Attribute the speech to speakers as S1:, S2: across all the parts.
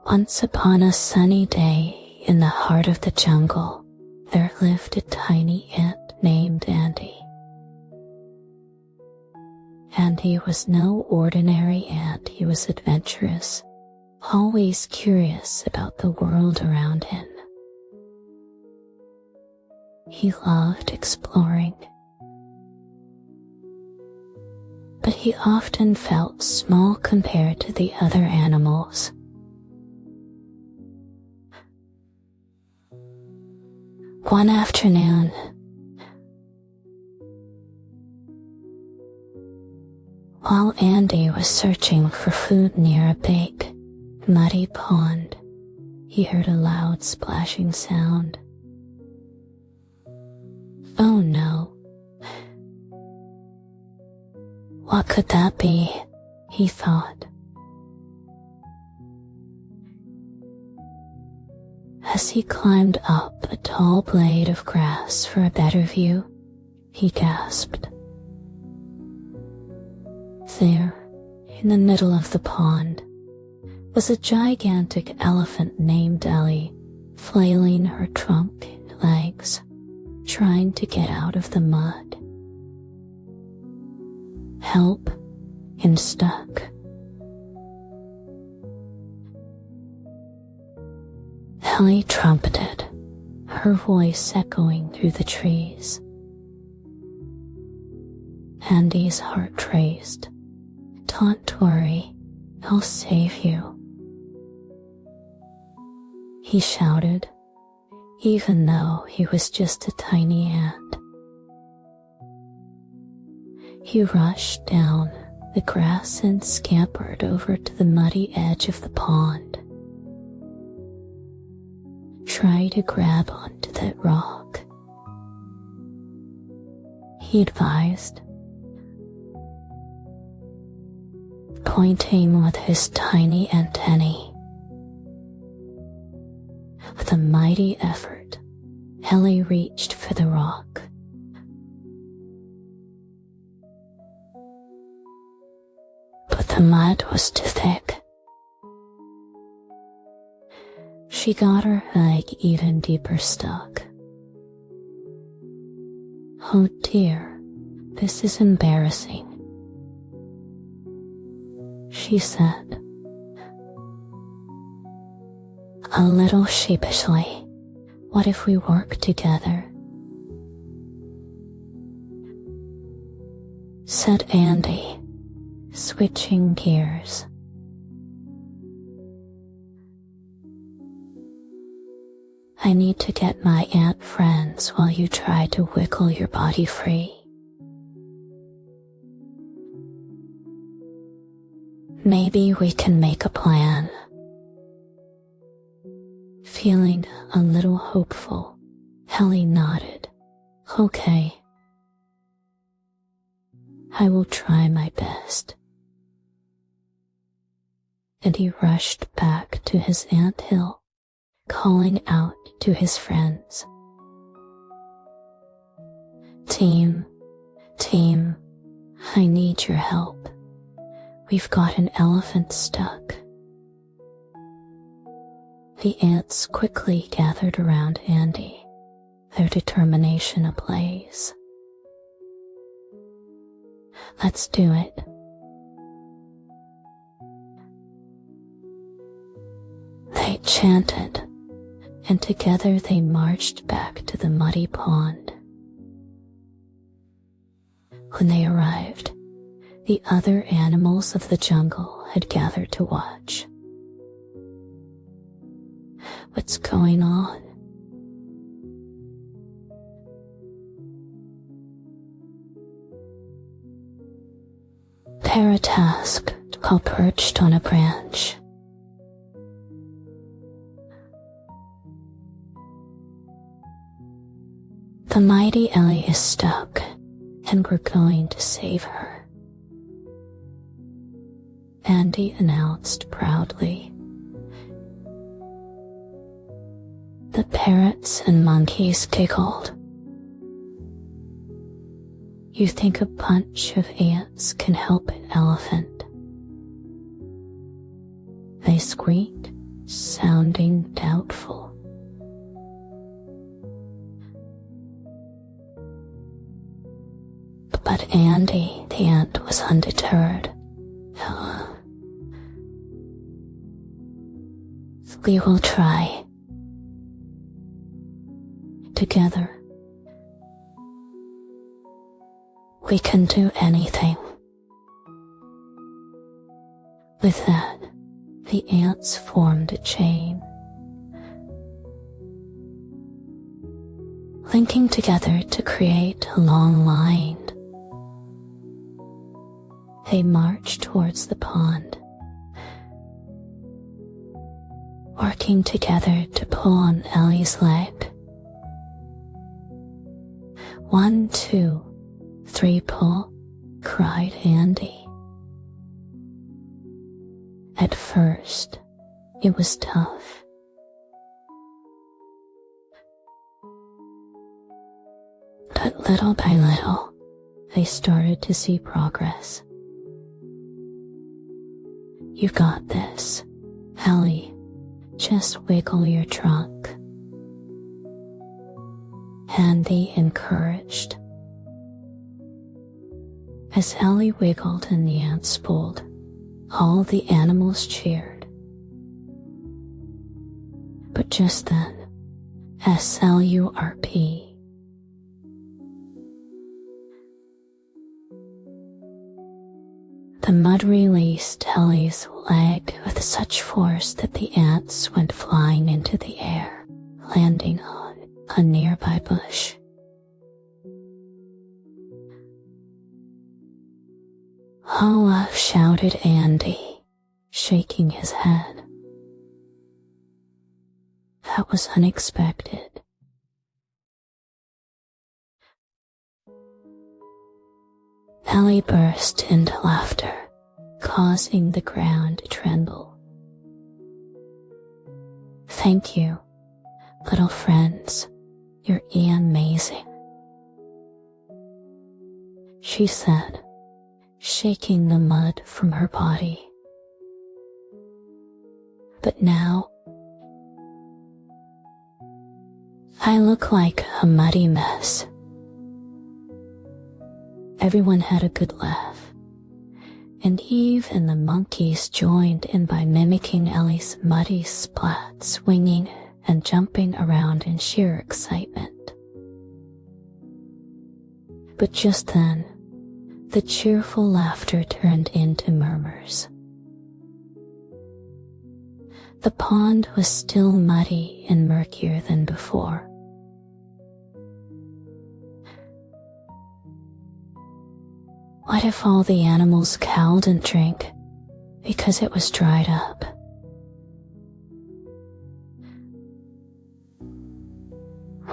S1: Once upon a sunny day in the heart of the jungle, there lived a tiny ant named Andy. Andy was no ordinary ant. He was adventurous, always curious about the world around him. He loved exploring, but he often felt small compared to the other animals. One afternoon, while Andy was searching for food near a big, muddy pond, he heard a loud splashing sound. Oh no. What could that be? He thought. As he climbed up a tall blade of grass for a better view, he gasped. There, in the middle of the pond, was a gigantic elephant named Ellie, flailing her trunk and legs, trying to get out of the mud. Help, and stuck. Ellie trumpeted, her voice echoing through the trees. Andy's heart raced. Don't worry, I'll save you, he shouted, even though he was just a tiny ant. He rushed down the grass and scampered over to the muddy edge of the pond. Try to grab onto that rock, he advised, pointing with his tiny antennae. With a mighty effort, Ellie reached for the rock. But the mud was too thick. She got her leg even deeper stuck. Oh dear, this is embarrassing, she said, a little sheepishly. What if we work together? Said Andy, switching gears. I need to get my ant friends while you try to wiggle your body free. Maybe we can make a plan. Feeling a little hopeful, Ellie nodded. Okay. I will try my best. And he rushed back to his anthill, calling out to his friends. Team, I need your help. We've got an elephant stuck. The ants quickly gathered around Andy, their determination ablaze. Let's do it. They chanted, and together they marched back to the muddy pond. When they arrived, the other animals of the jungle had gathered to watch. What's going on? Parrot asked while perched on a branch. The mighty Ellie is stuck, and we're going to save her, Andy announced proudly. The parrots and monkeys giggled. You think a bunch of ants can help an elephant? They squeaked sounding doubtful. But Andy, the ant, was undeterred. We will try. Together, we can do anything. With that, the ants formed a chain, linking together to create a long line. They marched towards the pond, working together to pull on Ellie's leg. 1, 2, 3, pull, cried Andy. At first, it was tough. But little by little, they started to see progress. You got this, Ellie. Just wiggle your trunk. Andy encouraged. As Ellie wiggled and the ants pulled, all the animals cheered. But just then, SLURP, the mud released Ellie's leg with such force that the ants went flying into the air, landing on a nearby bush. Oh, shouted Andy, shaking his head. That was unexpected. Ellie burst into laughter, causing the ground to tremble. Thank you, little friends. You're amazing, she said, shaking the mud from her body. But now, I look like a muddy mess. Everyone had a good laugh, and Eve and the monkeys joined in by mimicking Ellie's muddy splat, swinging and jumping around in sheer excitement. But just then, the cheerful laughter turned into murmurs. The pond was still muddy and murkier than before. What if all the animals couldn't drink because it was dried up?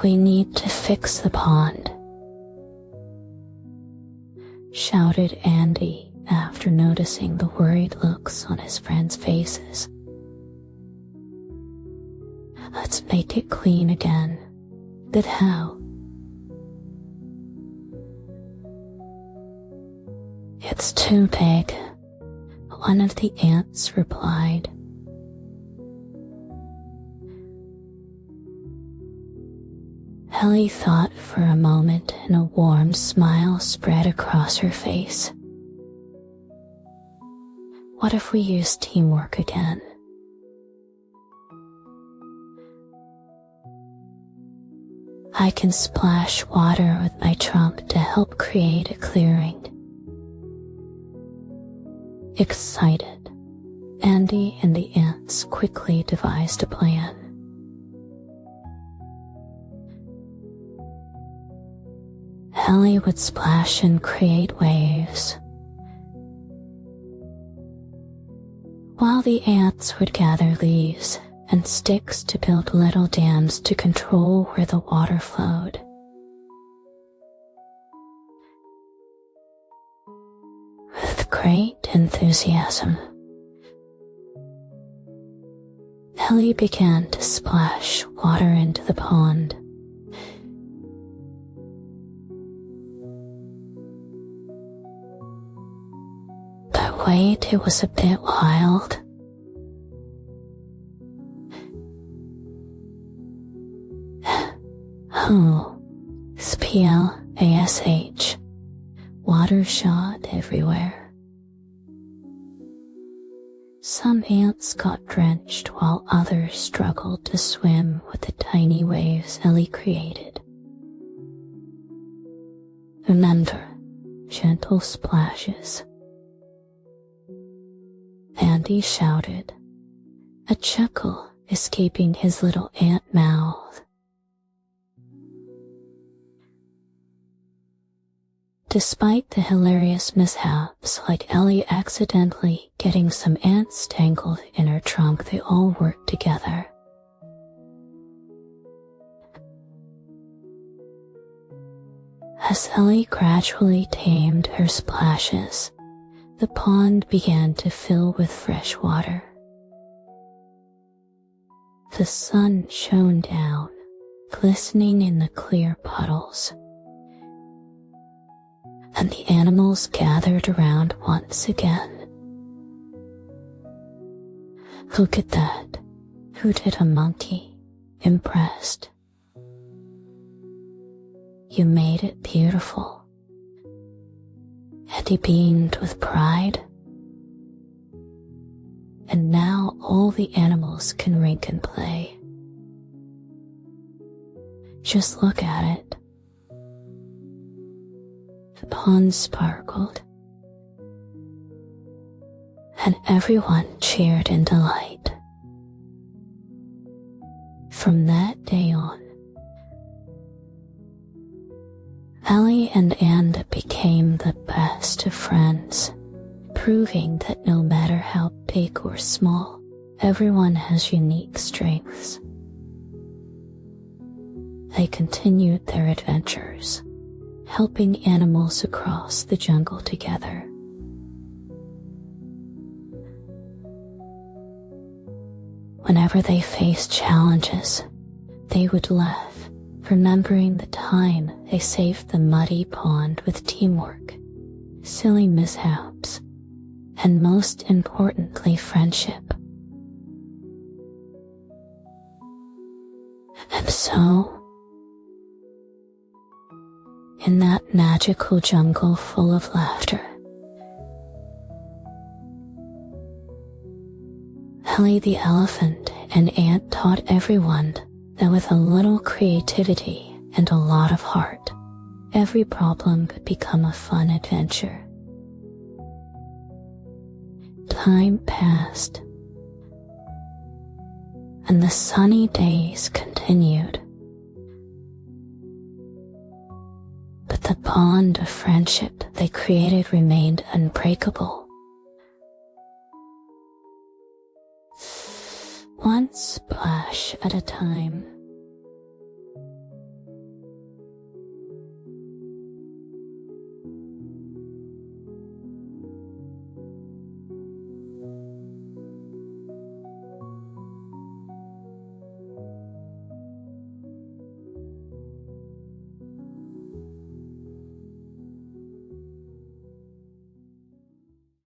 S1: We need to fix the pond, shouted Andy after noticing the worried looks on his friends' faces. Let's make it clean again. But how? It's too big, one of the ants replied. Ellie thought for a moment and a warm smile spread across her face. What if we use teamwork again? I can splash water with my trunk to help create a clearing. Excited, Andy and the ants quickly devised a plan. Ellie would splash and create waves, while the ants would gather leaves and sticks to build little dams to control where the water flowed. With great enthusiasm, Ellie began to splash water into the pond. But wait, it was a bit wild. Oh, splash. Water shot everywhere. Some ants got drenched while others struggled to swim with the tiny waves Ellie created. Remember, gentle splashes. Andy shouted, a chuckle escaping his little ant mouth. Despite the hilarious mishaps, like Ellie accidentally getting some ants tangled in her trunk, they all worked together. As Ellie gradually tamed her splashes, the pond began to fill with fresh water. The sun shone down, glistening in the clear puddles, and the animals gathered around once again. Look at that, hooted a monkey, impressed. You made it beautiful. And he beamed with pride. And now all the animals can rink and play. Just look at it. The pond sparkled, and everyone cheered in delight. From that day on, Ellie and Andy became the best of friends, proving that no matter how big or small, everyone has unique strengths. They continued their adventures, helping animals across the jungle together. Whenever they faced challenges, they would laugh, remembering the time they saved the muddy pond with teamwork, silly mishaps, and most importantly, friendship. And so, in that magical jungle full of laughter, Ellie the elephant and Ant taught everyone that with a little creativity and a lot of heart, every problem could become a fun adventure. Time passed, and the sunny days continued. But the bond of friendship they created remained unbreakable. One splash at a time.